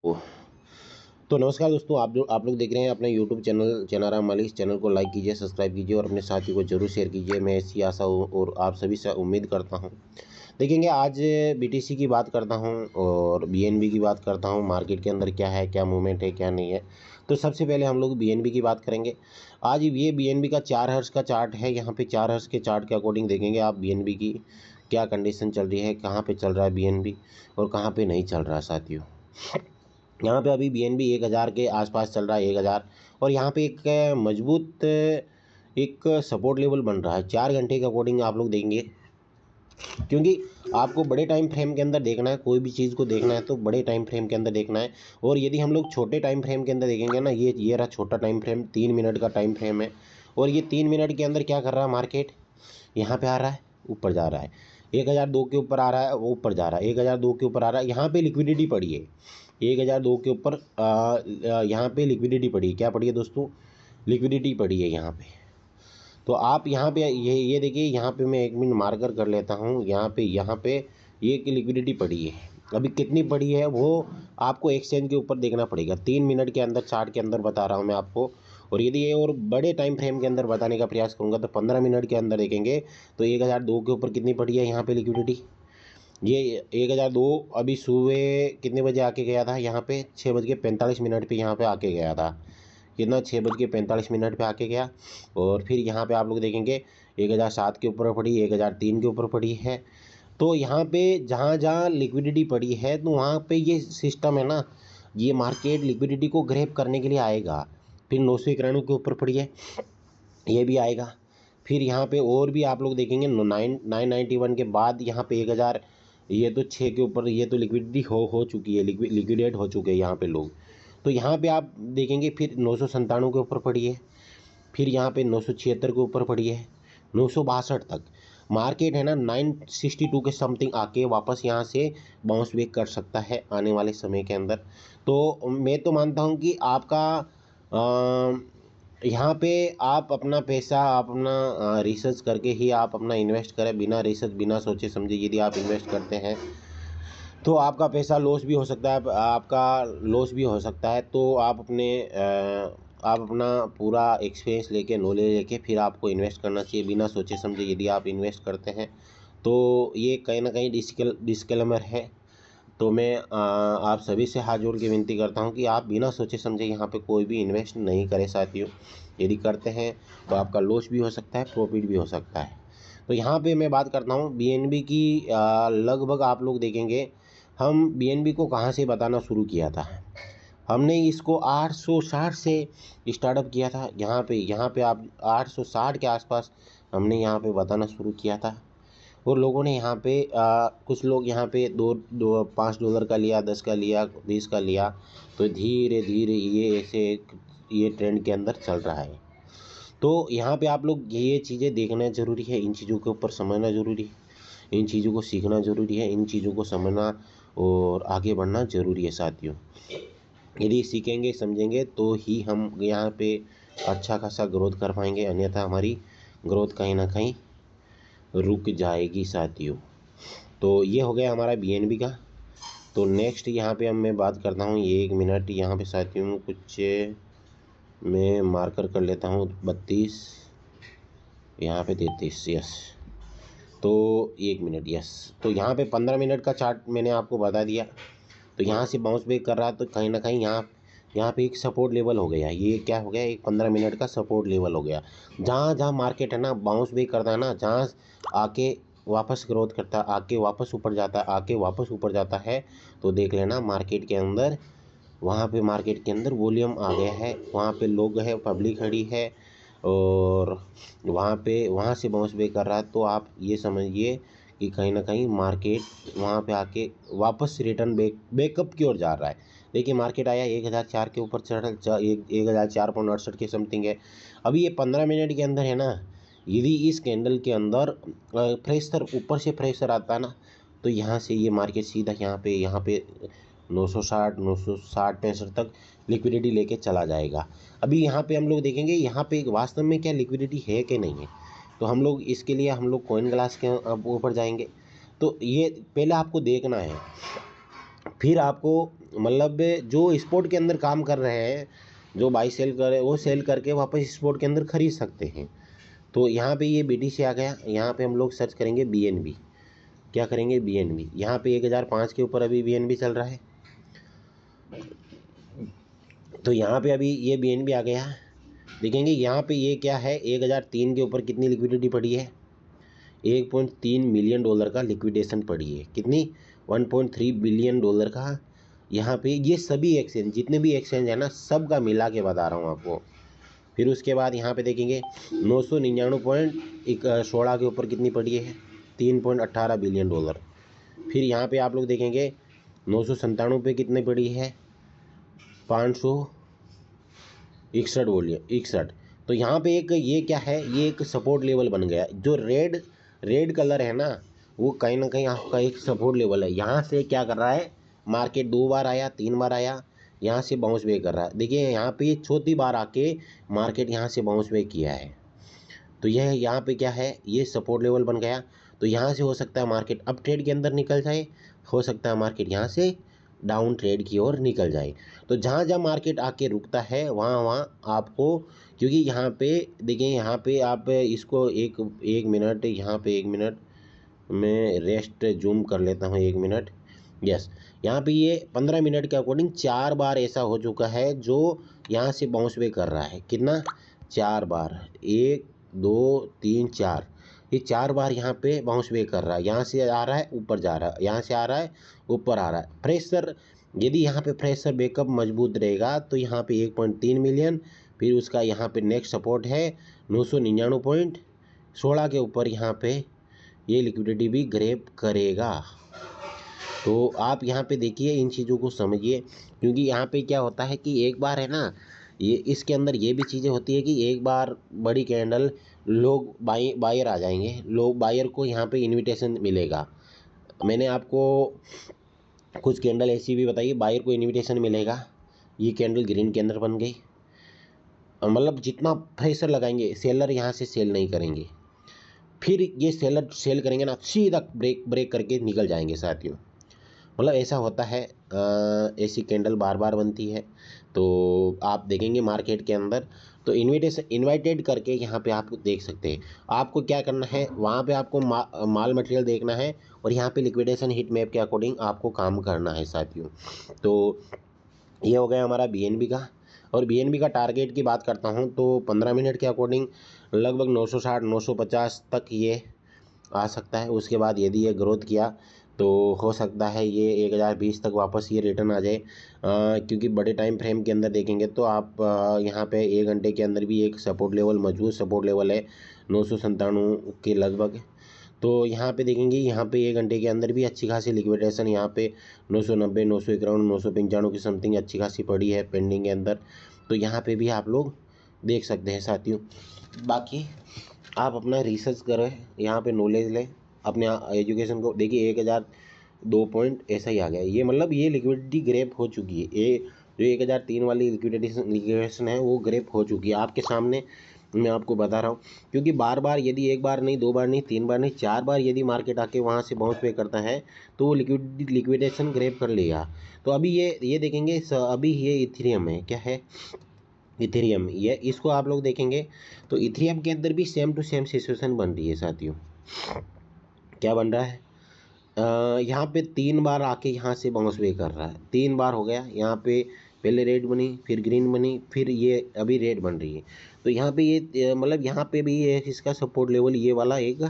ओ, तो नमस्कार दोस्तों, आप लोग देख रहे हैं अपने यूट्यूब चैनल चनाराम माली। इस चैनल को लाइक कीजिए, सब्सक्राइब कीजिए और अपने साथियों को जरूर शेयर कीजिए। मैं ऐसी आशा और आप सभी से उम्मीद करता हूं। देखेंगे आज बीटीसी की बात करता हूं और बीएनबी की बात करता हूं। मार्केट के अंदर क्या है, क्या मूवमेंट है, क्या नहीं है। तो सबसे पहले हम लोग बीएनबी की बात करेंगे। आज ये बीएनबी का 4 हर्ट्ज का चार्ट है। यहाँ पे 4 हर्ट्ज के चार्ट के अकॉर्डिंग देखेंगे आप बीएनबी की क्या कंडीशन चल रही है, कहाँ पे चल रहा है बीएनबी और कहाँ पे नहीं चल रहा है साथियों। यहाँ पे अभी बीएनबी 1000 के आसपास चल रहा है, 1000। और यहाँ पे एक मजबूत एक सपोर्ट लेवल बन रहा है 4 घंटे के अकॉर्डिंग आप लोग देंगे। क्योंकि आपको बड़े टाइम फ्रेम के अंदर देखना है, कोई भी चीज़ को देखना है तो बड़े टाइम फ्रेम के अंदर देखना है। और यदि हम लोग छोटे टाइम फ्रेम के अंदर देखेंगे ना, ये रहा छोटा टाइम फ्रेम, 3 मिनट का टाइम फ्रेम है। और ये 3 मिनट के अंदर क्या कर रहा है मार्केट, यहाँ पे आ रहा है, ऊपर जा रहा है। 1002 के ऊपर आ रहा है, वो ऊपर जा रहा है। 1002 के ऊपर आ रहा है। यहाँ पे लिक्विडिटी पड़ी है 1002 के ऊपर। यहाँ पे लिक्विडिटी पड़ी है। क्या पड़ी है दोस्तों? लिक्विडिटी पड़ी है यहाँ पे। तो आप यहाँ पे ये देखिए, यहाँ पे मैं 1 मिनट मार्कर कर लेता हूँ। यहाँ पे ये की लिक्विडिटी पड़ी है। अभी कितनी पड़ी है वो आपको एक्सचेंज के ऊपर देखना पड़ेगा। 3 मिनट के अंदर चार्ट के अंदर बता रहा हूँ मैं आपको। और यदि ये और बड़े टाइम फ्रेम के अंदर बताने का प्रयास करूँगा तो 15 मिनट के अंदर देखेंगे तो 1002 के ऊपर कितनी पड़ी है यहाँ पे लिक्विडिटी। ये 1002 अभी सुबह कितने बजे आके गया था यहाँ पे, 6:45 पे यहाँ पे आके गया था। कितना, 6:45 पे आके गया। और फिर यहाँ पे आप लोग देखेंगे 1007 के ऊपर पड़ी, 1003 के ऊपर पड़ी है। तो यहाँ पे जहाँ जहाँ लिक्विडिटी पड़ी है तो वहाँ पे ये सिस्टम है ना, ये मार्केट लिक्विडिटी को ग्रैब करने के लिए आएगा। फिर 991 के ऊपर पड़ी है, ये भी आएगा। फिर यहाँ पे और भी आप लोग देखेंगे 991 के बाद यहाँ पे 1000, ये तो 6 के ऊपर, ये तो लिक्विडिटी हो चुकी है, लिक्विडेट हो चुके हैं यहाँ पे लोग। तो यहाँ पे आप देखेंगे फिर 997 के ऊपर पड़ी है। फिर यहाँ पे 976 के ऊपर पड़ी है, 962 तक मार्केट है ना। 962 के समथिंग आके वापस यहाँ से बाउंस बैक कर सकता है आने वाले समय के अंदर। तो मैं तो मानता हूँ कि आपका यहाँ पे आप अपना पैसा, आप अपना रिसर्च करके ही आप अपना इन्वेस्ट करें। बिना रिसर्च, बिना सोचे समझे यदि आप इन्वेस्ट करते हैं तो आपका पैसा लॉस भी हो सकता है, आपका लॉस भी हो सकता है। तो आप अपना पूरा एक्सपीरियंस लेके, नॉलेज लेके फिर आपको इन्वेस्ट करना चाहिए बिना सोचे समझे। यदि आप इन्वेस्ट करते हैं तो ये कहीं ना कहीं डिस्क्लेमर है। तो मैं आप सभी से हाथ जोड़ के विनती करता हूं कि आप बिना सोचे समझे यहाँ पे कोई भी इन्वेस्ट नहीं करें साथियों। यदि करते हैं तो आपका लॉस भी हो सकता है, प्रॉफिट भी हो सकता है। तो यहाँ पे मैं बात करता हूँ बीएनबी की। लगभग आप लोग देखेंगे हम बीएनबी को कहाँ से बताना शुरू किया था। हमने इसको 860 से स्टार्टअप किया था। यहाँ पे आप 860 के आसपास हमने यहाँ पे बताना शुरू किया था। और लोगों ने यहाँ पे कुछ लोग यहाँ पे $5 का लिया, 10 का लिया, 20 का लिया। तो धीरे धीरे ये ऐसे ये ट्रेंड के अंदर चल रहा है। तो यहाँ पे आप लोग ये चीज़ें देखना ज़रूरी है, इन चीज़ों के ऊपर समझना ज़रूरी है, इन चीज़ों को सीखना ज़रूरी है, इन चीज़ों को समझना और आगे बढ़ना ज़रूरी है साथियों। यदि सीखेंगे, समझेंगे तो ही हम यहाँ पे अच्छा खासा ग्रोथ कर पाएंगे, अन्यथा हमारी ग्रोथ कहीं ना कहीं रुक जाएगी साथियों। तो ये हो गया हमारा बीएनबी का। तो नेक्स्ट यहाँ पे अब मैं बात करता हूँ, ये 1 मिनट यहाँ पे साथियों कुछ मैं मार्कर कर लेता हूँ। 32, यहाँ पे 33, यस। तो 1 मिनट, यस। तो यहाँ पे 15 मिनट का चार्ट मैंने आपको बता दिया। तो यहाँ से बाउंस बैक कर रहा है तो कहीं ना कहीं यहाँ पे एक सपोर्ट लेवल हो गया। ये क्या हो गया, एक 15 मिनट का सपोर्ट लेवल हो गया। जहाँ जहाँ मार्केट है ना बाउंस बैक करता है ना, जहाँ आके वापस ग्रोथ करता है, आके वापस ऊपर जाता है, आके वापस ऊपर जाता है, तो देख लेना मार्केट के अंदर, वहाँ पे मार्केट के अंदर वॉल्यूम आ गया है, वहाँ पे लोग है, पब्लिक खड़ी है और वहाँ से बाउंस बैक कर रहा है। तो आप ये समझिए कि कहीं ना कहीं मार्केट वहाँ पे आके वापस रिटर्न बैकअप की ओर जा रहा है। देखिए मार्केट आया 1004 के ऊपर चढ़, 1004.68 के समथिंग है। अभी ये 15 मिनट के अंदर है ना, यदि इस कैंडल के अंदर प्रेशर, ऊपर से प्रेशर आता है ना, तो यहाँ से ये मार्केट सीधा यहाँ पे 960, 960, 65 तक लिक्विडिटी लेके चला जाएगा। अभी यहाँ पे हम लोग देखेंगे यहाँ पे वास्तव में क्या लिक्विडिटी है कि नहीं है। तो हम लोग इसके लिए हम लोग कॉइन ग्लास के ऊपर जाएंगे। तो ये पहले आपको देखना है, फिर आपको मतलब जो स्पोर्ट के अंदर काम कर रहे हैं, जो बाई सेल कर वो सेल करके वापस स्पोर्ट के अंदर खरीद सकते हैं। तो यहाँ पे ये BTC आ गया। यहाँ पे हम लोग सर्च करेंगे BNB। क्या करेंगे? BNB। यहाँ पे 1005 के ऊपर अभी BNB चल रहा है। तो यहाँ पे अभी ये BNB आ गया। देखेंगे यहाँ पे ये क्या है, 1003 के ऊपर कितनी लिक्विडिटी पड़ी है? 1.3 मिलियन डॉलर का लिक्विडेशन पड़ी है। कितनी? 1.3 बिलियन डॉलर का। यहाँ पे ये सभी एक्सचेंज, जितने भी एक्सचेंज है ना, सब का मिला के बता रहा हूँ आपको। फिर उसके बाद यहाँ पे देखेंगे 999.16 के ऊपर कितनी पड़ी है? 3.18 बिलियन डॉलर। फिर यहाँ पे आप लोग देखेंगे 997 पे कितनी पड़ी है? 561 बोलिए 61। तो यहाँ पे एक ये क्या है, ये एक सपोर्ट लेवल बन गया। जो रेड कलर है ना, वो कहीं ना कहीं आपका एक सपोर्ट लेवल है। यहाँ से क्या कर रहा है, मार्केट 2 बार आया, 3 बार आया, यहाँ से बाउंस बैक कर रहा है। देखिए यहाँ पे चौथी बार आके मार्केट यहाँ से बाउंस बैक किया है। तो यह यहाँ पे क्या है, ये सपोर्ट लेवल बन गया। तो यहाँ से हो सकता है मार्केट अप ट्रेड के अंदर निकल जाए, हो सकता है मार्केट यहाँ से डाउन ट्रेड की ओर निकल जाए। तो जहाँ जहाँ मार्केट आके रुकता है वहाँ आपको, क्योंकि यहाँ पे देखिए, यहाँ पे आप इसको एक मिनट, यहाँ पे 1 मिनट मैं रेस्ट जूम कर लेता हूँ, 1 मिनट। यस, यहाँ पे ये 15 मिनट के अकॉर्डिंग 4 बार ऐसा हो चुका है जो यहाँ से बाउंस बैक कर रहा है। कितना? 4 बार, 1 2 3 4, ये 4 बार यहाँ पे बाउंस बैक कर रहा है। यहाँ से आ रहा है, ऊपर जा रहा है, यहाँ से आ रहा है, ऊपर आ रहा है। प्रेशर, यदि यहाँ पे प्रेशर बैकअप मजबूत रहेगा तो यहाँ पे 1.3 मिलियन, फिर उसका यहाँ पे नेक्स्ट सपोर्ट है 999.16 के ऊपर, यहाँ पे ये लिक्विडिटी भी ग्रैब करेगा। तो आप यहाँ पे देखिए, इन चीज़ों को समझिए, क्योंकि यहाँ पे क्या होता है कि एक बार है ना, ये इसके अंदर ये भी चीज़ें होती है कि एक बार बड़ी कैंडल, लोग बायर आ जाएंगे, लोग बायर को यहाँ पे इनविटेशन मिलेगा। मैंने आपको कुछ कैंडल ऐसी भी बताई, बायर को इनविटेशन मिलेगा। ये कैंडल ग्रीन के अंदर बन गई, मतलब जितना प्रेशर लगाएंगे सेलर यहाँ से सेल नहीं करेंगे, फिर ये सेलर सेल करेंगे ना, सीधा ब्रेक करके निकल जाएंगे साथियों। मतलब ऐसा होता है, ऐसी कैंडल बार बार बनती है। तो आप देखेंगे मार्केट के अंदर, तो इनवाइटेड करके यहाँ पे आप देख सकते हैं। आपको क्या करना है, वहाँ पे आपको माल मटेरियल देखना है, और यहाँ पे लिक्विडेशन हिट मैप के अकॉर्डिंग आपको काम करना है साथियों। तो ये हो गया हमारा BNB का। और BNB का टारगेट की बात करता हूँ तो 15 मिनट के अकॉर्डिंग लगभग 960 950 तक ये आ सकता है। उसके बाद यदि ये ग्रोथ किया तो हो सकता है ये 1020 तक वापस ये रिटर्न आ जाए, क्योंकि बड़े टाइम फ्रेम के अंदर देखेंगे तो आप यहाँ पे 1 घंटे के अंदर भी एक सपोर्ट लेवल, मजबूत सपोर्ट लेवल है 997 के लगभग। तो यहाँ पे देखेंगे, यहाँ पे 1 घंटे के अंदर भी अच्छी खासी लिक्विडेशन, यहाँ पे 990 991 995 की समथिंग अच्छी खासी पड़ी है पेंडिंग के अंदर। तो यहाँ पे भी आप लोग देख सकते हैं साथियों। बाकी आप अपना रिसर्च करें, यहाँ पे नॉलेज लें, अपने एजुकेशन को देखिए। 1002 पॉइंट ऐसा ही आ गया ये, मतलब ये लिक्विडिटी ग्रैब हो चुकी है। ये जो 1003 वाली लिक्विडेशन है वो ग्रैब हो चुकी है आपके सामने, मैं आपको बता रहा हूँ। क्योंकि बार बार यदि 1 बार नहीं, 2 बार नहीं, 3 बार नहीं, 4 बार यदि मार्केट आके वहाँ से बाउंस बैक करता है तो वो लिक्विडेशन ग्रैब कर लेगा। तो अभी ये देखेंगे, अभी ये इथेरियम है, क्या है, इथेरियम, ये इसको आप लोग देखेंगे तो इथेरियम के अंदर भी सेम टू सेम सिचुएशन बन रही है साथियों। क्या बन रहा है, यहाँ पे 3 बार आके यहाँ से बाउंस बैक कर रहा है, 3 बार हो गया। यहाँ पे पहले रेड बनी, फिर ग्रीन बनी, फिर ये अभी रेड बन रही है। तो यहाँ पे ये मतलब यहाँ पे भी ये इसका सपोर्ट लेवल ये वाला एक,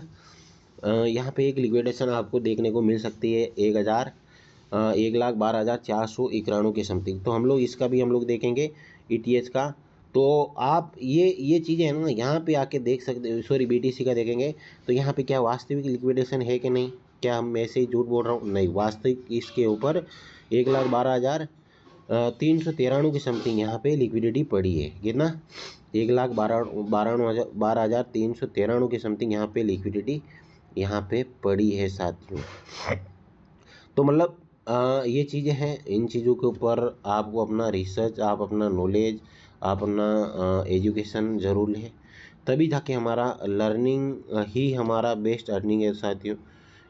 यहाँ पे एक लिक्विडेशन आपको देखने को मिल सकती है 1,12,491 के समथिंग। तो हम लोग इसका भी हम लोग देखेंगे ETH का। तो आप ये चीज़ें हैं ना, यहाँ पे आके देख सकते, सॉरी BTC का देखेंगे तो यहाँ पे क्या वास्तविक लिक्विडेशन है कि नहीं, क्या हम ऐसे ही झूठ बोल रहा हूँ, नहीं, वास्तविक इसके ऊपर 1,12,393 की समथिंग यहाँ पे लिक्विडिटी पड़ी है। कितना? 1,12,393 की समथिंग यहाँ पे लिक्विडिटी यहाँ पे पड़ी है साथियों। तो मतलब ये चीज़ें हैं, इन चीज़ों के ऊपर आपको अपना रिसर्च, आप अपना नॉलेज, आप अपना एजुकेशन ज़रूर लें, तभी जाके हमारा लर्निंग ही हमारा बेस्ट अर्निंग है साथियों।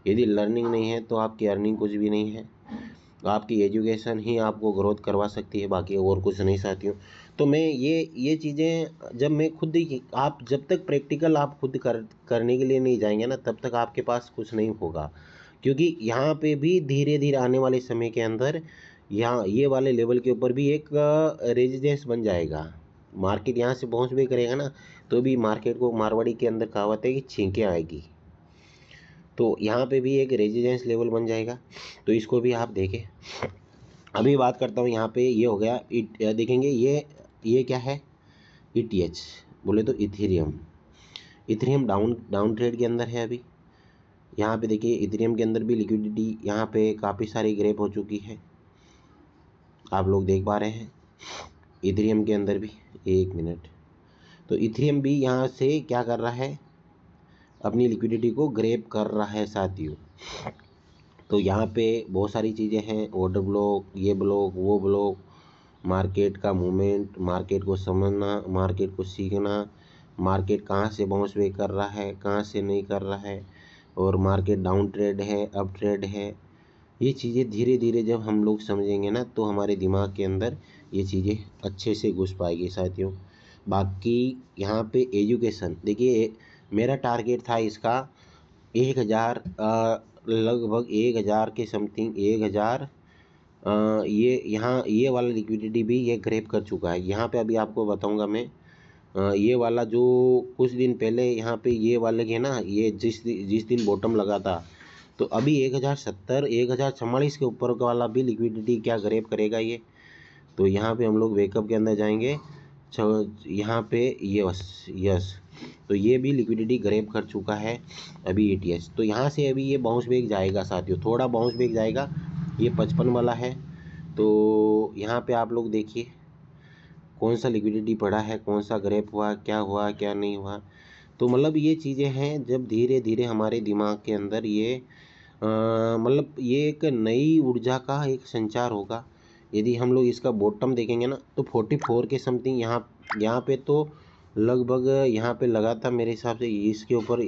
यदि लर्निंग नहीं है तो आपकी अर्निंग कुछ भी नहीं है। आपकी एजुकेशन ही आपको ग्रोथ करवा सकती है, बाकी और कुछ नहीं साथियों। तो मैं ये चीज़ें जब मैं खुद ही, आप जब तक प्रैक्टिकल आप खुद करने के लिए नहीं जाएंगे ना, तब तक आपके पास कुछ नहीं होगा। क्योंकि यहाँ पे भी धीरे धीरे आने वाले समय के अंदर यहाँ ये वाले लेवल के ऊपर भी एक रेजिडेंस बन जाएगा। मार्केट यहाँ से बाउंस भी करेगा ना, तो भी मार्केट को, मारवाड़ी के अंदर कहावत है कि छींके आएगी, तो यहाँ पे भी एक रेजिडेंस लेवल बन जाएगा। तो इसको भी आप देखें। अभी बात करता हूँ, यहाँ पे ये हो गया देखेंगे ये क्या है, ETH बोले तो इथेरियम। इथेरियम डाउन ट्रेड के अंदर है अभी। यहाँ पे देखिए इथेरियम के अंदर भी लिक्विडिटी यहाँ पे काफ़ी सारी ग्रैब हो चुकी है, आप लोग देख पा रहे हैं। इथेरियम के अंदर भी, एक मिनट, तो इथेरियम भी यहाँ से क्या कर रहा है, अपनी लिक्विडिटी को ग्रैब कर रहा है साथियों। तो यहाँ पे बहुत सारी चीज़ें हैं, ऑर्डर ब्लॉक, ये ब्लॉक, वो ब्लॉक, मार्केट का मूवमेंट, मार्केट को समझना, मार्केट को सीखना, मार्केट कहाँ से बाउंस बैक कर रहा है, कहाँ से नहीं कर रहा है, और मार्केट डाउन ट्रेड है, अप ट्रेड है। ये चीज़ें धीरे धीरे जब हम लोग समझेंगे ना, तो हमारे दिमाग के अंदर ये चीज़ें अच्छे से घुस पाएगी साथियों। बाकी यहाँ पे एजुकेशन देखिए, मेरा टारगेट था इसका 1000, लगभग 1000 के समथिंग, 1000। ये यहाँ ये वाला लिक्विडिटी भी ये ग्रैब कर चुका है। यहाँ पे अभी आपको बताऊंगा मैं, ये वाला जो कुछ दिन पहले यहाँ पे ये वाले के ना, ये जिस दिन बॉटम लगा था, तो अभी 1070, 1044 के ऊपर का वाला भी लिक्विडिटी क्या ग्रैब करेगा ये। तो यहाँ पे हम लोग वेकअप के अंदर जाएंगे, यहाँ पे यस, तो ये भी लिक्विडिटी ग्रैब कर चुका है अभी ETH। तो यहाँ से अभी ये बाउंस बैक जाएगा साथियों, थोड़ा बाउंस बैक जाएगा। ये 55 वाला है, तो यहाँ पे आप लोग देखिए कौन सा लिक्विडिटी पड़ा है, कौन सा ग्रैब हुआ, क्या नहीं हुआ। तो मतलब ये चीज़ें हैं, जब धीरे धीरे हमारे दिमाग के अंदर ये मतलब ये एक नई ऊर्जा का एक संचार होगा। यदि हम लोग इसका बॉटम देखेंगे ना, तो 44 के समथिंग यहाँ पे तो लगभग यहाँ पे लगा था मेरे हिसाब से इसके ऊपर,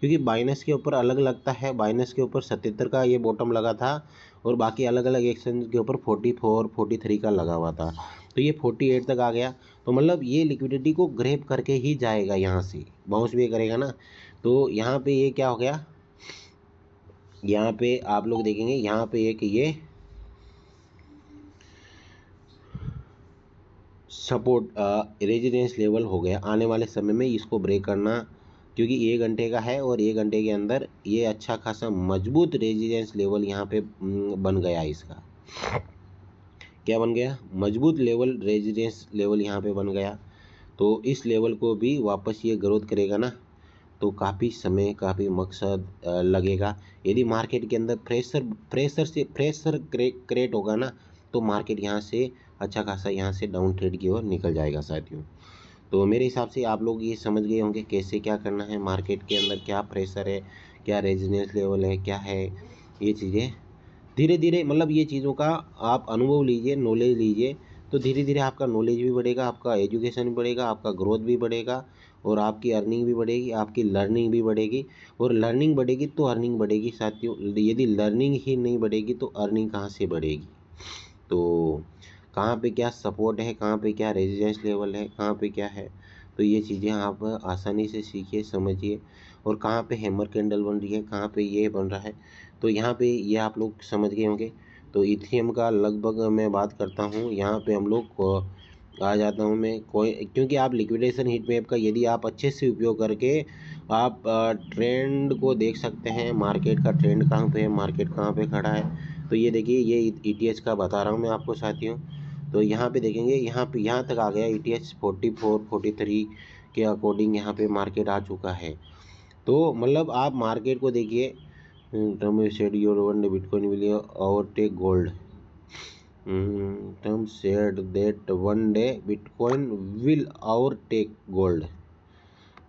क्योंकि बाइनस के ऊपर अलग लगता है, बाइनस के ऊपर 77 का ये बॉटम लगा था, और बाकी अलग अलग एक्सचेंज के ऊपर 44, 43 का लगा हुआ था। तो ये 48 तक आ गया। तो मतलब ये लिक्विडिटी को ग्रैब करके ही जाएगा, यहाँ से बाउंस भी करेगा ना। तो यहाँ पे ये क्या हो गया, यहाँ पे आप लोग देखेंगे, यहाँ पे एक ये सपोर्ट रेजिडेंस लेवल हो गया। आने वाले समय में इसको ब्रेक करना, क्योंकि 1 घंटे का है, और 1 घंटे के अंदर ये अच्छा खासा मजबूत रेजिडेंस लेवल यहाँ पे बन गया। इसका क्या बन गया, मजबूत लेवल, रेजिडेंस लेवल यहाँ पे बन गया। तो इस लेवल को भी वापस ये ग्रोथ करेगा ना, तो काफ़ी समय, काफ़ी मकसद लगेगा। यदि मार्केट के अंदर प्रेशर क्रिएट होगा ना, तो मार्केट यहाँ से अच्छा खासा यहाँ से डाउन ट्रेड की ओर निकल जाएगा साथियों। तो मेरे हिसाब से आप लोग ये समझ गए होंगे कैसे क्या करना है, मार्केट के अंदर क्या प्रेशर है, क्या रेजिडेंस लेवल है, क्या है। ये चीज़ें धीरे धीरे, मतलब ये चीज़ों का आप अनुभव लीजिए, नॉलेज लीजिए, तो धीरे धीरे आपका नॉलेज भी बढ़ेगा, आपका एजुकेशन भी बढ़ेगा, आपका ग्रोथ भी बढ़ेगा, और आपकी अर्निंग भी बढ़ेगी, आपकी लर्निंग भी बढ़ेगी। और लर्निंग बढ़ेगी तो अर्निंग बढ़ेगी साथियों। यदि लर्निंग ही नहीं बढ़ेगी तो अर्निंग कहाँ से बढ़ेगी। तो कहाँ पे क्या सपोर्ट है, कहाँ पे क्या रेजिडेंस लेवल है, कहाँ पे क्या है, तो ये चीज़ें आप आसानी से सीखिए, समझिए। और कहाँ पे हैमर कैंडल बन रही है, कहाँ पे ये बन रहा है, तो यहाँ पे ये आप लोग समझ गए होंगे। तो इथेरियम का लगभग मैं बात करता हूँ, यहाँ पे हम लोग आ जाता हूँ मैं, कोई, क्योंकि आप लिक्विडेशन हीट मैप का यदि आप अच्छे से उपयोग करके आप ट्रेंड को देख सकते हैं, मार्केट का ट्रेंड कहाँ पे है, मार्केट कहाँ पे खड़ा है। तो ये देखिए, ये ETH का बता रहा हूँ मैं आपको साथियों। तो यहाँ पे देखेंगे, यहाँ तक आ गया ETH 44, 43 के अकॉर्डिंग यहाँ पे मार्केट आ चुका है। तो मतलब आप मार्केट को देखिए, term said your one day bitcoin will overtake gold, term said that one day bitcoin will overtake gold.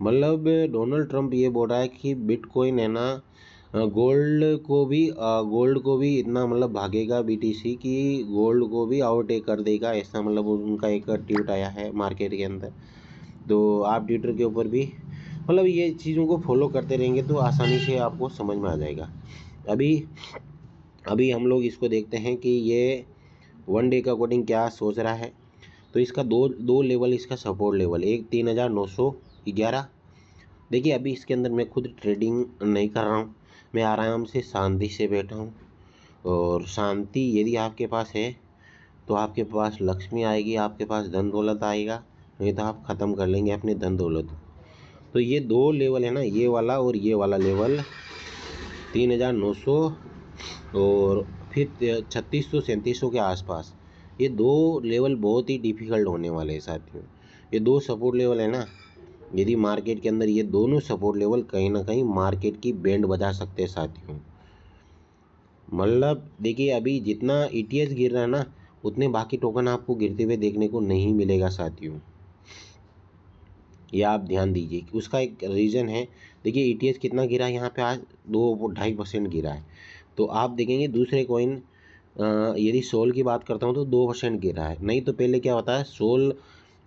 मतलब डोनाल्ड ट्रंप ये बोल रहा है कि बिटकॉइन है ना, गोल्ड को भी इतना मतलब भागेगा BTC की, गोल्ड को भी ओवरटेक कर देगा, ऐसा मतलब उनका एक ट्वीट आया है मार्केट के अंदर। तो आप ट्विटर के ऊपर भी मतलब ये चीज़ों को फॉलो करते रहेंगे तो आसानी से आपको समझ में आ जाएगा। अभी अभी हम लोग इसको देखते हैं कि ये 1 डे के अकॉर्डिंग क्या सोच रहा है। तो इसका दो लेवल, इसका सपोर्ट लेवल, एक 3911। देखिए अभी इसके अंदर मैं खुद ट्रेडिंग नहीं कर रहा हूँ, मैं आराम से शांति से बैठा हूँ। और शांति यदि आपके पास है तो आपके पास लक्ष्मी आएगी, आपके पास धन दौलत आएगा, नहीं तो आप ख़त्म कर लेंगे अपने धन दौलत। तो ये 2 लेवल है ना, ये वाला और ये वाला लेवल 3900 और फिर 3600 3700 के आसपास, ये 2 लेवल बहुत ही डिफ़िकल्ट होने वाले हैं साथियों। ये 2 सपोर्ट लेवल है ना, यदि मार्केट के अंदर ये दोनों सपोर्ट लेवल कहीं ना कहीं मार्केट की बैंड बजा सकते हैं साथियों। मतलब देखिए अभी जितना ईटीएस गिर रहा है ना, उतने बाकी टोकन आपको गिरते हुए देखने को नहीं मिलेगा साथियों, ये आप ध्यान दीजिए। उसका एक रीज़न है, देखिए ईटीएस कितना गिरा है यहाँ पे आज, 2.5% गिरा है। तो आप देखेंगे दूसरे कॉइन, यदि सोल की बात करता हूँ तो 2% गिरा है। नहीं तो पहले क्या होता है, सोल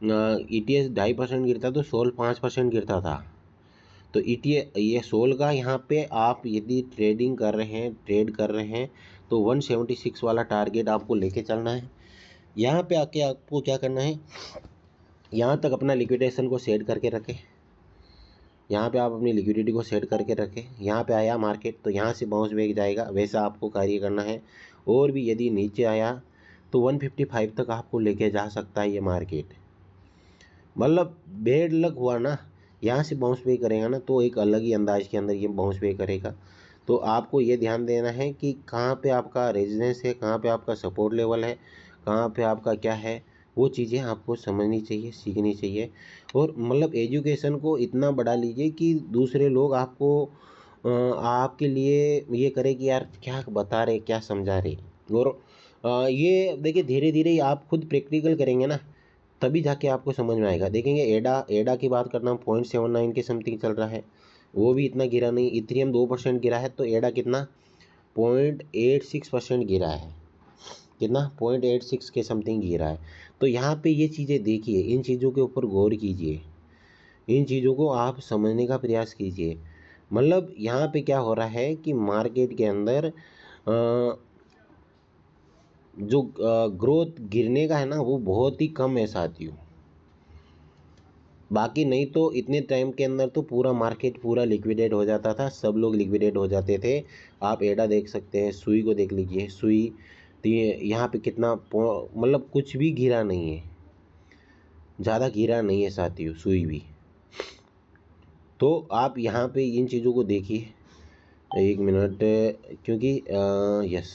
ईटीएस 2.5% गिरता तो सोल 5% गिरता था। तो ये सोल का यहाँ पे आप यदि ट्रेड कर रहे हैं तो 176 वाला टारगेट आपको लेके चलना है। यहाँ पे आके आपको क्या करना है, यहाँ तक अपना लिक्विडेशन को सेट करके रखें, यहाँ पे आप अपनी लिक्विडिटी को सेट करके रखें। यहाँ पे आया मार्केट तो यहाँ से बाउंस बैक जाएगा, वैसा आपको कार्य करना है। और भी यदि नीचे आया तो 155 तक आपको लेके जा सकता है ये मार्केट। मतलब बेड लक हुआ ना, यहाँ से बाउंस बैक करेगा ना तो एक अलग ही अंदाज के अंदर ये बाउंस बैक करेगा। तो आपको ये ध्यान देना है कि कहाँ पे आपका रेजिस्टेंस है, कहाँ पे आपका सपोर्ट लेवल है, कहाँ पे आपका क्या है, वो चीज़ें आपको समझनी चाहिए, सीखनी चाहिए। और मतलब एजुकेशन को इतना बढ़ा लीजिए कि दूसरे लोग आपको आपके लिए ये करे कि यार क्या बता रहे, क्या समझा रहे। और ये देखिए धीरे धीरे आप खुद प्रैक्टिकल करेंगे ना, तभी जाके आपको समझ में आएगा। देखेंगे एडा की बात करना, 0.79 के समथिंग चल रहा है, वो भी इतना गिरा नहीं। इथेरियम 2% गिरा है, तो एडा कितना 0.86% गिरा है, कितना 0.86 के समथिंग गिरा है। तो यहाँ पे ये चीज़ें देखिए, इन चीज़ों के ऊपर गौर कीजिए, इन चीज़ों को आप समझने का प्रयास कीजिए। मतलब यहाँ पे क्या हो रहा है कि मार्केट के अंदर जो ग्रोथ गिरने का है ना, वो बहुत ही कम है साथियों। बाकी नहीं तो इतने टाइम के अंदर तो पूरा मार्केट पूरा लिक्विडेट हो जाता था, सब लोग लिक्विडेट हो जाते थे। आप एडा देख सकते हैं, सुई को देख लीजिए, सुई यहाँ पे कितना मतलब कुछ भी गिरा नहीं है, ज़्यादा गिरा नहीं है साथियों सुई भी। तो आप यहाँ पे इन चीज़ों को देखिए, 1 मिनट, क्योंकि यस,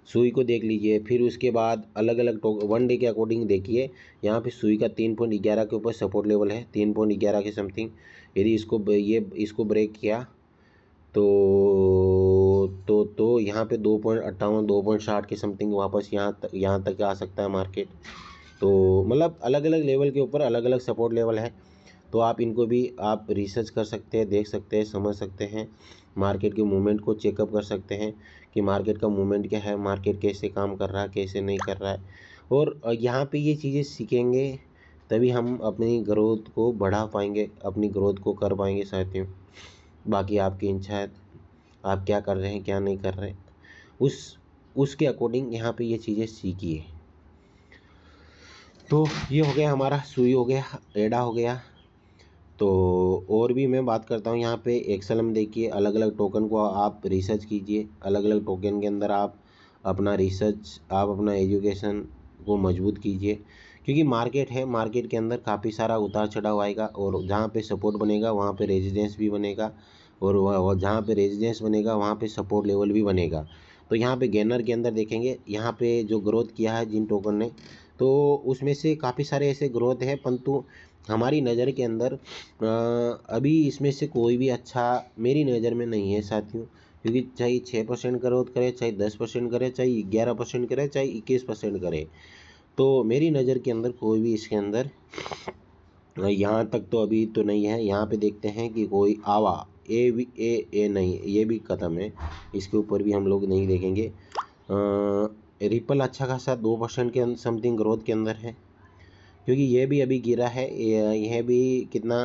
सुई को देख लीजिए। फिर उसके बाद अलग अलग 1 डे के अकॉर्डिंग देखिए, यहाँ पे सुई का 3.11 के ऊपर सपोर्ट लेवल है, 3.11 के समथिंग। यदि इसको ब्रेक किया तो यहाँ पे 2.58 2.60 के समथिंग वापस यहाँ तक आ सकता है मार्केट। तो मतलब अलग अलग लेवल के ऊपर अलग अलग सपोर्ट लेवल है। तो आप इनको भी आप रिसर्च कर सकते हैं, देख सकते हैं, समझ सकते हैं, मार्केट के मूवमेंट को चेकअप कर सकते हैं कि मार्केट का मूवमेंट क्या है, मार्केट कैसे काम कर रहा है, कैसे नहीं कर रहा है। और यहाँ पे ये चीज़ें सीखेंगे तभी हम अपनी ग्रोथ को बढ़ा पाएंगे, अपनी ग्रोथ को कर पाएंगे साथियों। बाकी आपकी इच्छा है, आप क्या कर रहे हैं, क्या नहीं कर रहे हैं, उसके अकॉर्डिंग यहाँ पे ये चीज़ें सीखिए। तो ये हो गया हमारा, सुई हो गया, एडा हो गया। तो और भी मैं बात करता हूँ यहाँ पे एक्सेल में। देखिए अलग अलग टोकन को आप रिसर्च कीजिए, अलग अलग टोकन के अंदर आप अपना रिसर्च, आप अपना एजुकेशन को मजबूत कीजिए। क्योंकि मार्केट है, मार्केट के अंदर काफ़ी सारा उतार चढ़ाव आएगा, और जहाँ पे सपोर्ट बनेगा वहाँ पे रेजिस्टेंस भी बनेगा, और जहाँ पे रेजिस्टेंस बनेगा वहाँ पे सपोर्ट लेवल भी बनेगा। तो यहाँ पे गेनर के अंदर देखेंगे, यहाँ पे जो ग्रोथ किया है जिन टोकन ने, तो उसमें से काफ़ी सारे ऐसे ग्रोथ है, परंतु हमारी नज़र के अंदर अभी इसमें से कोई भी अच्छा मेरी नज़र में नहीं है साथियों। क्योंकि चाहे 6% ग्रोथ करे, चाहे 10% करे, चाहे 11% करे, चाहे 21% करे, तो मेरी नज़र के अंदर कोई भी इसके अंदर यहाँ तक तो अभी तो नहीं है। यहाँ पे देखते हैं कि कोई आवा ए नहीं, ये भी ख़त्म है, इसके ऊपर भी हम लोग नहीं देखेंगे। रिपल अच्छा खासा 2% के समथिंग ग्रोथ के अंदर है, क्योंकि ये भी अभी गिरा है, यह भी कितना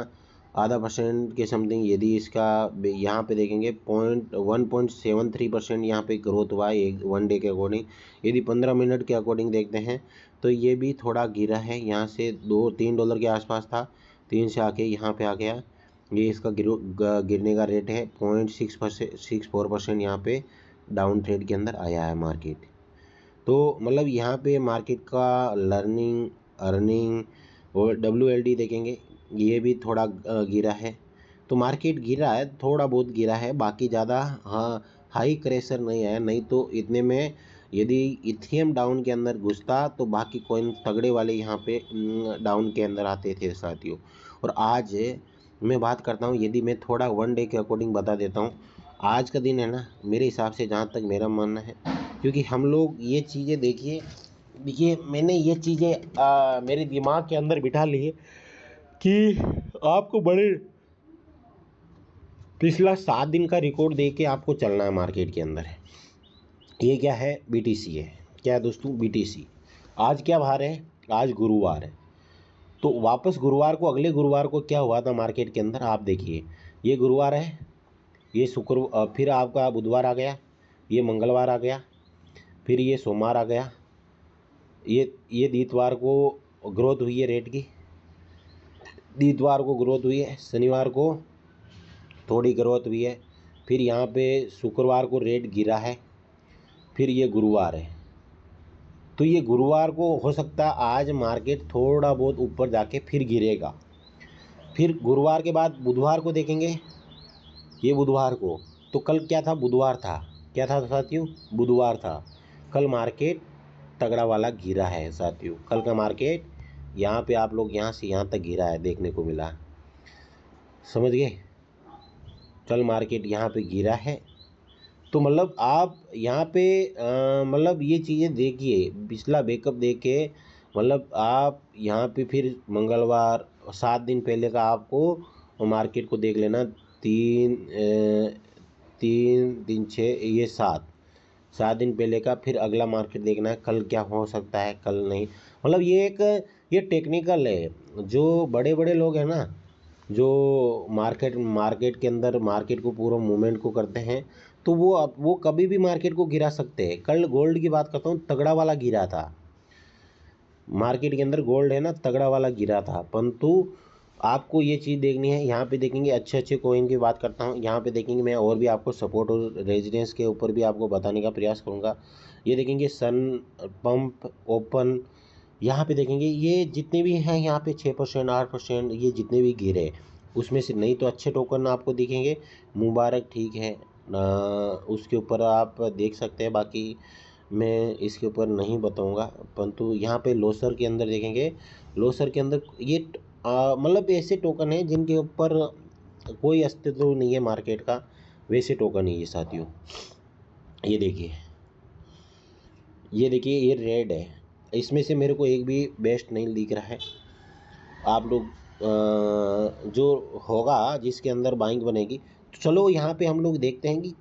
%0.5 के समथिंग यदि इसका यहाँ पे देखेंगे 1.73% यहाँ पे ग्रोथ हुआ है 1 डे के अकॉर्डिंग। यदि 15 मिनट के अकॉर्डिंग देखते हैं तो ये भी थोड़ा गिरा है, यहाँ से $2-3 के आसपास था, 3 से आके यहाँ पे आ गया। ये इसका गिरने का रेट है 0.64% यहाँ पे डाउन ट्रेड के अंदर आया है मार्केट। तो मतलब यहाँ पे मार्केट का अर्निंग और WLD देखेंगे, ये भी थोड़ा गिरा है। तो मार्केट गिरा है, थोड़ा बहुत गिरा है, बाकी ज़्यादा हाई क्रेशर नहीं आया। नहीं तो इतने में यदि इथेरियम डाउन के अंदर घुसता तो बाकी कॉइन तगड़े वाले यहाँ पे डाउन के अंदर आते थे साथियों। और आज मैं बात करता हूँ, यदि मैं थोड़ा 1 डे के अकॉर्डिंग बता देता हूँ, आज का दिन है ना, मेरे हिसाब से जहाँ तक मेरा मानना है, क्योंकि हम लोग ये चीज़ें देखिए मैंने ये चीज़ें मेरे दिमाग के अंदर बिठा ली है कि आपको बड़े पिछला 7 दिन का रिकॉर्ड दे के आपको चलना है मार्केट के अंदर। ये क्या है? BTC है। क्या है दोस्तों? BTC। आज क्या वार है? आज गुरुवार है। तो वापस गुरुवार को, अगले गुरुवार को क्या हुआ था मार्केट के अंदर, आप देखिए। ये गुरुवार है, ये शुक्र, फिर आपका बुधवार आ गया, ये मंगलवार आ गया, फिर ये सोमवार आ गया, ये इतवार को ग्रोथ हुई है रेट की, इतवार को ग्रोथ हुई है, शनिवार को थोड़ी ग्रोथ हुई है, फिर यहाँ पे शुक्रवार को रेट गिरा है, फिर ये गुरुवार है। तो ये गुरुवार को हो सकता है आज मार्केट थोड़ा बहुत ऊपर जाके फिर गिरेगा। फिर गुरुवार के बाद बुधवार को देखेंगे, ये बुधवार को, तो कल क्या था? बुधवार था। क्या था साथियों? बुधवार था। कल मार्केट तगड़ा वाला गिरा है साथियों। कल का मार्केट यहाँ पे आप लोग यहाँ से यहाँ तक गिरा है, देखने को मिला, समझ गए? कल मार्केट यहाँ पे गिरा है। तो मतलब आप यहाँ पे मतलब ये चीज़ें देखिए, पिछला बैकअप देखे, मतलब आप यहाँ पे फिर मंगलवार 7 दिन पहले का आपको मार्केट को देख लेना, 3 6 ये 7 दिन पहले का, फिर अगला मार्केट देखना है कल क्या हो सकता है, कल नहीं। मतलब ये टेक्निकल है। जो बड़े बड़े लोग हैं ना, जो मार्केट के अंदर मार्केट को पूरा मूवमेंट को करते हैं, तो वो कभी भी मार्केट को गिरा सकते हैं। कल गोल्ड की बात करता हूँ, तगड़ा वाला गिरा था मार्केट के अंदर, गोल्ड है ना, तगड़ा वाला गिरा था। परंतु आपको ये चीज़ देखनी है। यहाँ पे देखेंगे अच्छे कॉइन की बात करता हूँ, यहाँ पे देखेंगे मैं और भी आपको सपोर्ट और रेजिडेंस के ऊपर भी आपको बताने का प्रयास करूँगा। ये देखेंगे सन पंप ओपन, यहाँ पे देखेंगे ये जितने भी हैं यहाँ पे 6% 8% ये जितने भी गिरे, उसमें से नहीं तो अच्छे टोकन आपको दिखेंगे। मुबारक ठीक है, उसके ऊपर आप देख सकते हैं, बाकी मैं इसके ऊपर नहीं बताऊंगा। परंतु यहाँ पे लोसर के अंदर देखेंगे, लोसर के अंदर ये मतलब ऐसे टोकन है जिनके ऊपर कोई अस्तित्व नहीं है मार्केट का, वैसे टोकन है ये साथियों। ये देखिए ये रेड है, इसमें से मेरे को एक भी बेस्ट नहीं दिख रहा है। आप लोग जो होगा जिसके अंदर बाइंग बनेगी, तो चलो यहाँ पे हम लोग देखते हैं कि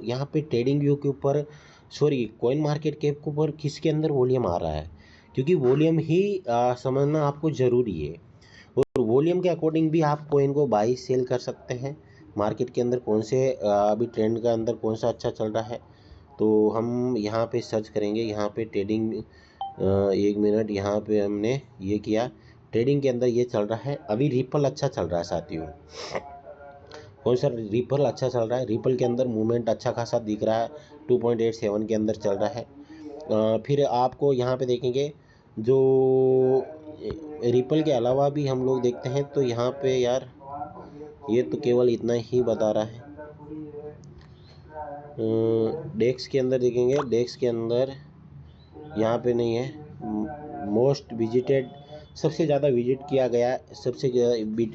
यहाँ पे ट्रेडिंग व्यू के ऊपर, सॉरी कॉइन मार्केट कैप के ऊपर किसके अंदर वॉल्यूम आ रहा है, क्योंकि वॉल्यूम ही समझना आपको ज़रूरी है। और वॉल्यूम के अकॉर्डिंग भी आप कॉइन को बाई सेल कर सकते हैं। मार्केट के अंदर कौन से अभी ट्रेंड का अंदर कौन सा अच्छा चल रहा है, तो हम यहाँ पे सर्च करेंगे। यहाँ पे ट्रेडिंग 1 मिनट, यहाँ पे हमने ये किया, ट्रेडिंग के अंदर ये चल रहा है अभी रिपल अच्छा चल रहा है साथियों। कौन सा? रिपल अच्छा चल रहा है। रिपल के अंदर मूवमेंट अच्छा खासा दिख रहा है, 2.87 के अंदर चल रहा है। फिर आपको यहाँ पे देखेंगे जो रिपल के अलावा भी हम लोग देखते हैं, तो यहाँ पे यार ये तो केवल इतना ही बता रहा है। डेक्स के अंदर देखेंगे, डेक्स के अंदर यहाँ पे नहीं है। मोस्ट विजिटेड, सबसे ज़्यादा विजिट किया गया, सबसे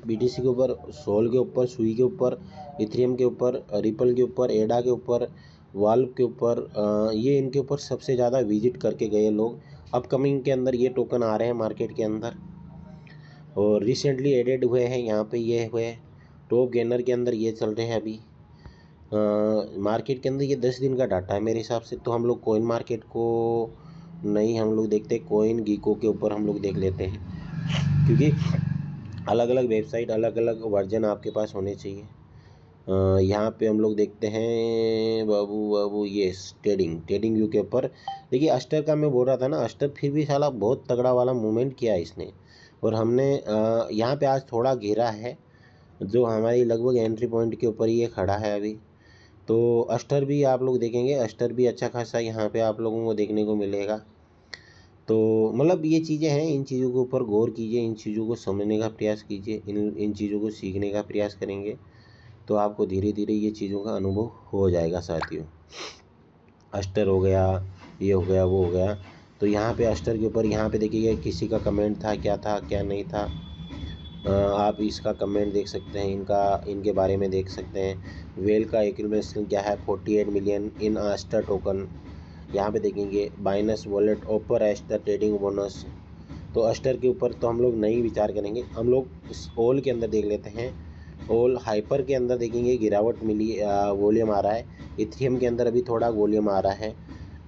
BTC के ऊपर, सोल के ऊपर, सुई के ऊपर, इथेरियम के ऊपर, रिपल के ऊपर, एडा के ऊपर, वाल्व के ऊपर, ये इनके ऊपर सबसे ज़्यादा विजिट करके गए लोग। अपकमिंग के अंदर ये टोकन आ रहे हैं मार्केट के अंदर, और रिसेंटली एडेड हुए हैं यहाँ पे ये हुए। टॉप गेनर के अंदर ये चल रहे हैं अभी मार्केट के अंदर। ये 10 दिन का डाटा है मेरे हिसाब से। तो हम लोग कॉइन मार्केट को नहीं हम लोग देखते, कॉइन गीको के ऊपर हम लोग देख लेते हैं, क्योंकि अलग अलग वेबसाइट, अलग अलग वर्जन आपके पास होने चाहिए। यहाँ पे हम लोग देखते हैं बाबू ये ट्रेडिंग व्यू के ऊपर देखिए। अस्टर का मैं बोल रहा था ना, अस्टर फिर भी साला बहुत तगड़ा वाला मूवमेंट किया इसने, और हमने यहाँ पे आज थोड़ा घेरा है, जो हमारी लगभग एंट्री पॉइंट के ऊपर ये खड़ा है अभी। तो अस्टर भी आप लोग देखेंगे, अस्टर भी अच्छा खासा यहाँ पे आप लोगों को देखने को मिलेगा। तो मतलब ये चीज़ें हैं, इन चीज़ों के ऊपर गौर कीजिए, इन चीज़ों को समझने का प्रयास कीजिए, इन चीज़ों को सीखने का प्रयास करेंगे तो आपको धीरे धीरे ये चीज़ों का अनुभव हो जाएगा साथियों। अस्टर हो गया, ये हो गया, वो हो गया। तो यहाँ पे अस्टर के ऊपर यहाँ पे देखिए किसी का कमेंट था क्या नहीं था। आप इसका कमेंट देख सकते हैं, इनके बारे में देख सकते हैं। वेल का एक्यूमुलेशन क्या है, 48 मिलियन इन अस्टर टोकन। यहाँ पे देखेंगे बाइनस वॉलेट ओपर अस्टर ट्रेडिंग बोनस। तो अस्टर के ऊपर तो हम लोग नहीं विचार करेंगे, हम लोग इस ओल के अंदर देख लेते हैं। ओल हाइपर के अंदर देखेंगे गिरावट मिली, वॉल्यूम आ रहा है। इथेरियम के अंदर अभी थोड़ा वॉल्यूम आ रहा है।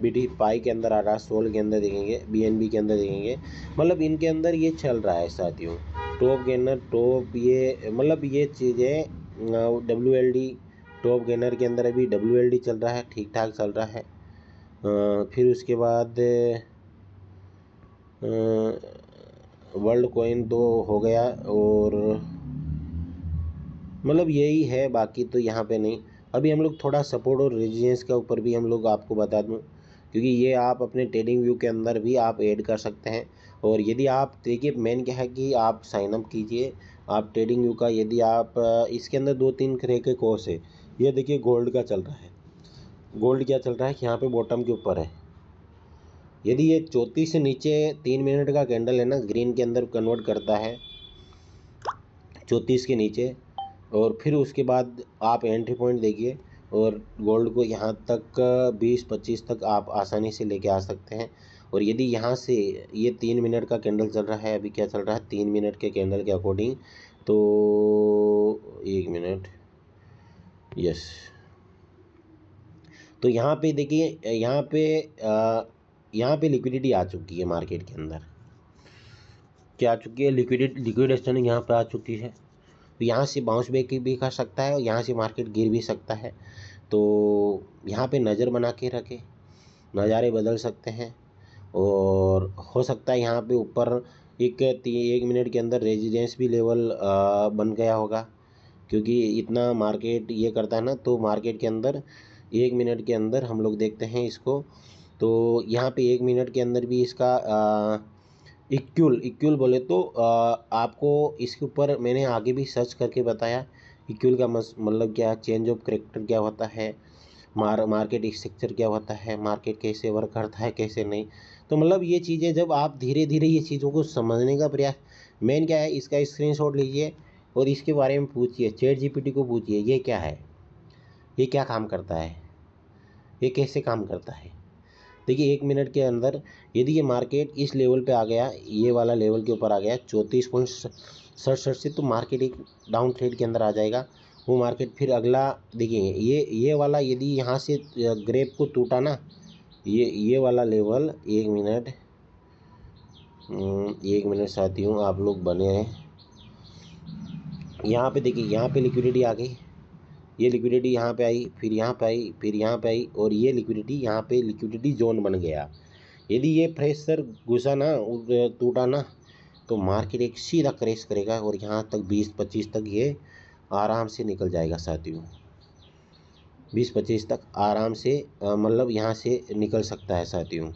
बीटी पाई के अंदर आ रहा है, सोल के अंदर देखेंगे, बीएनबी के अंदर देखेंगे, मतलब इनके अंदर ये चल रहा है साथियों। टॉप गेनर टॉप ये मतलब ये चीज़ें WLD टॉप गेनर के अंदर अभी WLD चल रहा है, ठीक ठाक चल रहा है। फिर उसके बाद वर्ल्ड कॉइन तो हो गया, और मतलब यही है, बाकी तो यहाँ पे नहीं। अभी हम लोग थोड़ा सपोर्ट और रेजिस्टेंस के ऊपर भी हम लोग आपको बता दूं, क्योंकि ये आप अपने ट्रेडिंग व्यू के अंदर भी आप ऐड कर सकते हैं। और यदि आप देखिए मेन क्या है कि आप साइन अप कीजिए आप ट्रेडिंग व्यू का। यदि आप इसके अंदर 2-3 तरह के कोर्स है। ये देखिए गोल्ड का चल रहा है, गोल्ड क्या चल रहा है, यहाँ पे बॉटम के ऊपर है। यदि ये 34 से नीचे 3 मिनट का कैंडल है ना, ग्रीन के अंदर कन्वर्ट करता है 34 के नीचे, और फिर उसके बाद आप एंट्री पॉइंट देखिए, और गोल्ड को यहाँ तक 20-25 तक आप आसानी से लेके आ सकते हैं। और यदि यहाँ से ये 3 मिनट का कैंडल चल रहा है, अभी क्या चल रहा है 3 मिनट के कैंडल के अकॉर्डिंग, तो 1 मिनट, यस। तो यहाँ पे देखिए, यहाँ पे लिक्विडिटी आ चुकी है मार्केट के अंदर, क्या आ चुकी है, लिक्विडेशन यहाँ पे आ चुकी है। तो यहाँ से बाउंस बैक भी कर सकता है, और यहाँ से मार्केट गिर भी सकता है। तो यहाँ पे नज़र बना के रखें, नज़ारे बदल सकते हैं, और हो सकता है यहाँ पे ऊपर एक मिनट के अंदर रेजिडेंस भी लेवल बन गया होगा, क्योंकि इतना मार्केट ये करता है ना। तो मार्केट के अंदर 1 मिनट के अंदर हम लोग देखते हैं इसको, तो यहाँ पे 1 मिनट के अंदर भी इसका इक्वल बोले तो आपको इसके ऊपर मैंने आगे भी सर्च करके बताया। इक्वल का मतलब क्या, चेंज ऑफ करेक्टर क्या होता है, मार्केट स्ट्रक्चर क्या होता है, मार्केट कैसे वर्क करता है, कैसे नहीं। तो मतलब ये चीज़ें जब आप धीरे धीरे ये चीज़ों को समझने का प्रयास, मेन क्या है, इसका स्क्रीनशॉट लीजिए और इसके बारे में पूछिए, ChatGPT को पूछिए ये क्या है, ये क्या काम करता है, ये कैसे काम करता है। देखिए 1 मिनट के अंदर यदि ये मार्केट इस लेवल पे आ गया, ये वाला लेवल के ऊपर आ गया 34.67 से, तो मार्केट एक डाउन ट्रेड के अंदर आ जाएगा। वो मार्केट फिर अगला देखिए, ये वाला यदि यहाँ से ग्रेप को टूटा ना, ये वाला लेवल, 1 मिनट साथियों आप लोग बने हैं। यहाँ पे देखिए, यहाँ पे लिक्विडिटी आ गई, ये लिक्विडिटी यहाँ पे आई, फिर यहाँ पे आई, फिर यहाँ पे आई, और ये लिक्विडिटी यहाँ पे लिक्विडिटी जोन बन गया। यदि ये प्रेशर घुसा ना, टूटा ना, तो मार्केट एक सीधा क्रैश करेगा, और यहाँ तक 20-25 तक ये आराम से निकल जाएगा साथियों। 20-25 तक आराम से मतलब यहाँ से निकल सकता है साथियों।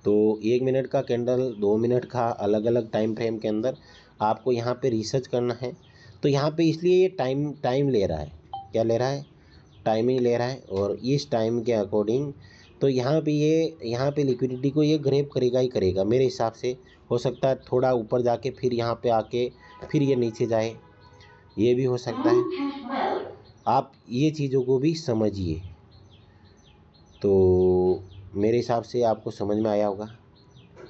तो 1 मिनट का कैंडल, 2 मिनट का, अलग अलग टाइम फ्रेम के अंदर आपको यहाँ पे रिसर्च करना है। तो यहाँ पे इसलिए ये टाइम ले रहा है, क्या ले रहा है, टाइमिंग ले रहा है, और इस टाइम के अकॉर्डिंग तो यहाँ पे लिक्विडिटी को ये ग्रैब करेगा ही करेगा मेरे हिसाब से। हो सकता है थोड़ा ऊपर जाके फिर यहाँ पे आके फिर ये नीचे जाए, ये भी हो सकता है। आप ये चीज़ों को भी समझिए। तो मेरे हिसाब से आपको समझ में आया होगा।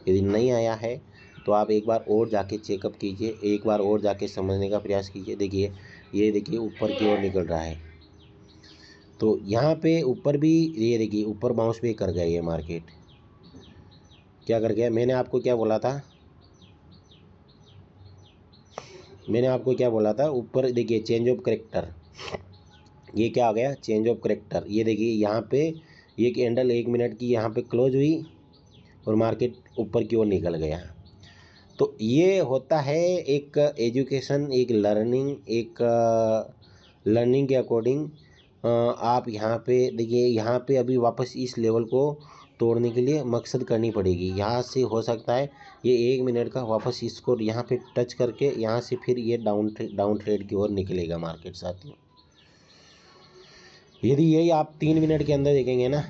यदि नहीं आया है तो आप एक बार और जाके चेकअप कीजिए, एक बार और जाके समझने का प्रयास कीजिए। देखिए ये देखिए ऊपर की ओर निकल रहा है, तो यहाँ पे ऊपर भी ये देखिए ऊपर बाउंस भी कर गया। ये मार्केट क्या कर गया, मैंने आपको क्या बोला था, मैंने आपको क्या बोला था, ऊपर देखिए चेंज ऑफ करेक्टर, ये क्या आ गया, चेंज ऑफ करेक्टर। ये देखिए यहाँ पे ये कैंडल 1 मिनट की यहाँ पे क्लोज हुई और मार्केट ऊपर की ओर निकल गया। तो ये होता है एक एजुकेशन, एक लर्निंग के अकॉर्डिंग आप यहाँ पे देखिए, यहाँ पे अभी वापस इस लेवल को तोड़ने के लिए मकसद करनी पड़ेगी। यहाँ से हो सकता है ये 1 मिनट का वापस इसको यहाँ पे टच करके यहाँ से फिर ये डाउन ट्रेड की ओर निकलेगा मार्केट साथियों। यदि यही आप 3 मिनट के अंदर देखेंगे ना,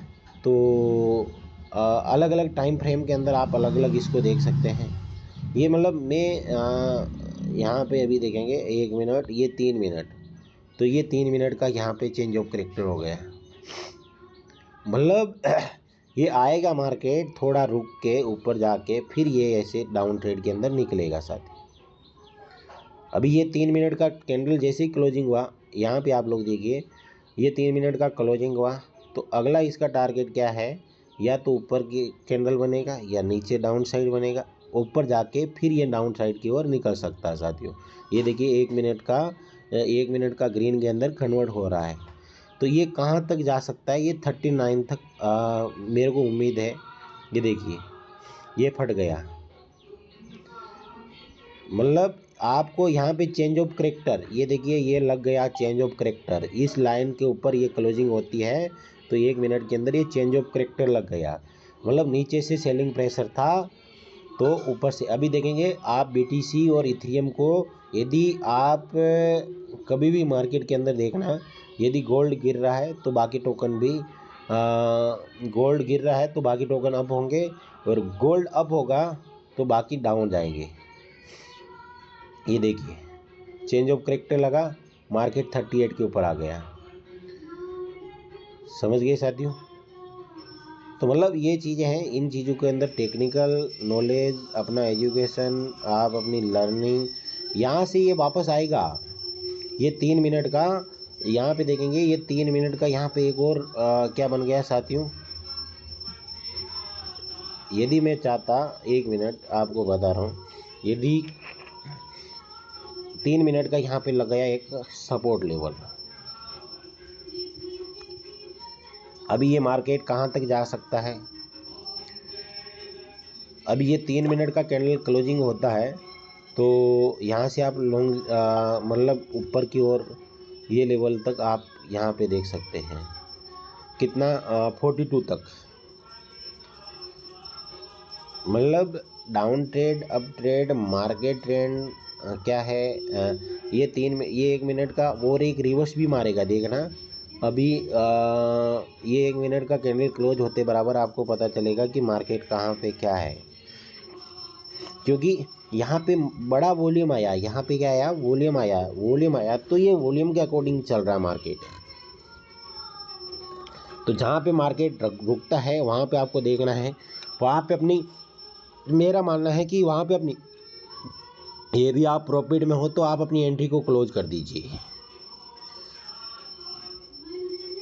तो अलग अलग टाइम फ्रेम के अंदर आप अलग अलग इसको देख सकते हैं। ये मतलब मैं यहाँ पे अभी देखेंगे 1 मिनट, ये 3 मिनट, तो ये 3 मिनट का यहाँ पे चेंज ऑफ करेक्टर हो गया। मतलब ये आएगा मार्केट थोड़ा रुक के ऊपर जाके फिर ये ऐसे डाउन ट्रेड के अंदर निकलेगा साथ। अभी ये 3 मिनट का कैंडल जैसे ही क्लोजिंग हुआ, यहाँ पे आप लोग देखिए ये 3 मिनट का क्लोजिंग हुआ, तो अगला इसका टारगेट क्या है, या तो ऊपर की कैंडल बनेगा या नीचे डाउन साइड बनेगा, ऊपर जाके फिर ये डाउन साइड की ओर निकल सकता है साथियों। ये देखिए 1 मिनट का ग्रीन के अंदर कन्वर्ट हो रहा है, तो ये कहाँ तक जा सकता है, ये 39 तक मेरे को उम्मीद है। ये देखिए ये फट गया, मतलब आपको यहाँ पे चेंज ऑफ करेक्टर, ये देखिए ये लग गया चेंज ऑफ करेक्टर, इस लाइन के ऊपर ये क्लोजिंग होती है तो 1 मिनट के अंदर ये चेंज ऑफ करेक्टर लग गया। मतलब नीचे से सेलिंग प्रेशर था तो ऊपर से अभी देखेंगे आप BTC और इथेरियम को। यदि आप कभी भी मार्केट के अंदर देखना, यदि गोल्ड गिर रहा है तो बाकी टोकन भी अप होंगे, और गोल्ड अप होगा तो बाकी डाउन जाएंगे। ये देखिए चेंज ऑफ करेक्टर लगा, मार्केट 38 के ऊपर आ गया। समझ गए साथियों। तो मतलब ये चीज़ें हैं, इन चीज़ों के अंदर टेक्निकल नॉलेज, अपना एजुकेशन, आप अपनी लर्निंग, यहाँ से ये वापस आएगा। ये 3 मिनट का यहाँ पे देखेंगे, ये 3 मिनट का यहाँ पे एक और क्या बन गया साथियों। यदि मैं चाहता, 1 मिनट आपको बता रहा हूँ, यदि 3 मिनट का यहाँ पे लग गया एक सपोर्ट लेवल, अभी ये मार्केट कहाँ तक जा सकता है। अभी ये 3 मिनट का कैंडल क्लोजिंग होता है तो यहाँ से आप लॉन्ग मतलब ऊपर की ओर ये लेवल तक आप यहाँ पे देख सकते हैं, कितना 42 तक। मतलब down trade, up trade, market trend क्या है। ये 1 मिनट का और एक रिवर्स भी मारेगा, देखना। अभी ये 1 मिनट का कैंडल क्लोज होते बराबर आपको पता चलेगा कि मार्केट कहाँ पे क्या है, क्योंकि यहाँ पे बड़ा वॉल्यूम आया, यहाँ पे क्या आया, वॉल्यूम आया, तो ये वॉल्यूम के अकॉर्डिंग चल रहा है मार्केट। तो जहाँ पे मार्केट रुकता है वहाँ पे आपको देखना है, वहाँ पे अपनी, मेरा मानना है कि वहाँ पे अपनी, यदि आप प्रॉफिट में हो तो आप अपनी एंट्री को क्लोज कर दीजिए।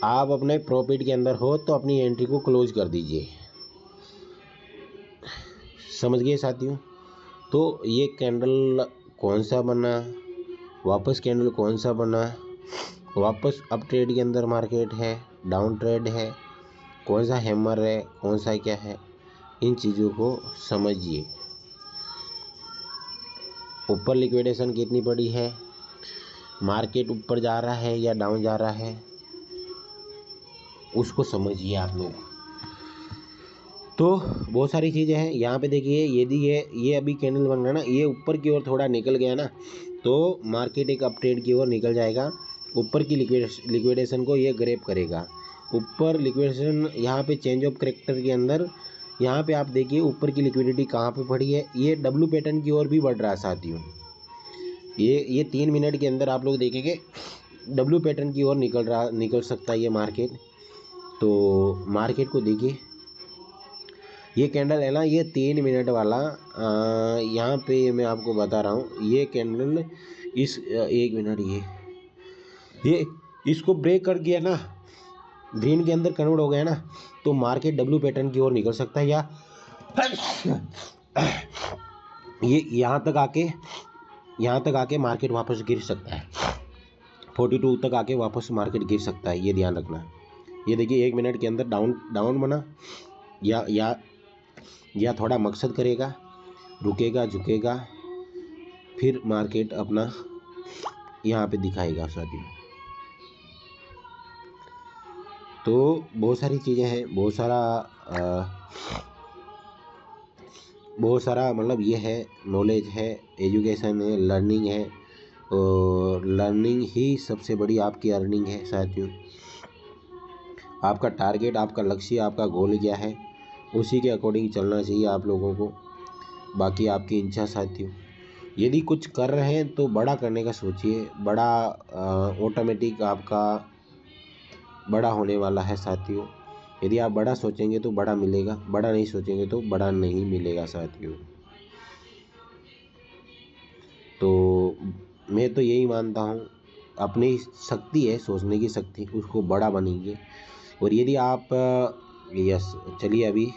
आप अपने प्रॉफिट के अंदर हो तो अपनी एंट्री को क्लोज कर दीजिए। समझ गए साथियों। तो ये कैंडल कौन सा बना, वापस कैंडल कौन सा बना, वापस अप ट्रेड के अंदर मार्केट है, डाउन ट्रेड है, कौन सा हैमर है, कौन सा क्या है, इन चीज़ों को समझिए। ऊपर लिक्विडेशन कितनी पड़ी है, मार्केट ऊपर जा रहा है या डाउन जा रहा है, उसको समझिए आप लोग। तो बहुत सारी चीज़ें हैं यहाँ पे देखिए। यदि ये अभी कैंडल बन रहा है ना, ये ऊपर की ओर थोड़ा निकल गया ना, तो मार्केट एक अप ट्रेड की ओर निकल जाएगा। ऊपर की लिक्विडेशन को ये ग्रैब करेगा। ऊपर लिक्विडेशन यहाँ पे चेंज ऑफ करेक्टर के अंदर, यहाँ पे आप देखिए ऊपर की लिक्विडिटी कहाँ पे पड़ी है, ये डब्ल्यू पैटर्न की ओर भी बढ़ रहा है साथियों। ये 3 मिनट के अंदर आप लोग देखेंगे डब्ल्यू पैटर्न की ओर निकल सकता है ये मार्केट। तो मार्केट को देखिए, ये कैंडल है ना, ये 3 मिनट वाला, यहाँ पे मैं आपको बता रहा हूँ, ये कैंडल इस 1 मिनट, ये इसको ब्रेक कर गया ना, ग्रीन के अंदर कन्वर्ट हो गया ना, तो मार्केट डब्ल्यू पैटर्न की ओर निकल सकता है, या ये यहाँ तक आके यहाँ तक आके मार्केट वापस गिर सकता है, 42 तक आके वापस मार्केट गिर सकता है, ये ध्यान रखना। ये देखिए 1 मिनट के अंदर डाउन बना या थोड़ा मकसद करेगा, रुकेगा, झुकेगा, फिर मार्केट अपना यहाँ पे दिखाएगा साथियों। तो बहुत सारी चीज़ें हैं, बहुत सारा मतलब ये है, नॉलेज है, एजुकेशन है, लर्निंग है, और लर्निंग ही सबसे बड़ी आपकी अर्निंग है साथियों। आपका टारगेट, आपका लक्ष्य, आपका गोल क्या है, उसी के अकॉर्डिंग चलना चाहिए आप लोगों को। बाकी आपकी इच्छा साथियों। यदि कुछ कर रहे हैं तो बड़ा करने का सोचिए, बड़ा ऑटोमेटिक आपका बड़ा होने वाला है साथियों। यदि आप बड़ा सोचेंगे तो बड़ा मिलेगा, बड़ा नहीं सोचेंगे तो बड़ा नहीं मिलेगा साथियों। तो मैं तो यही मानता हूँ, अपनी शक्ति है, सोचने की शक्ति, उसको बड़ा बनेंगे। और यदि आप यस चलिए अभी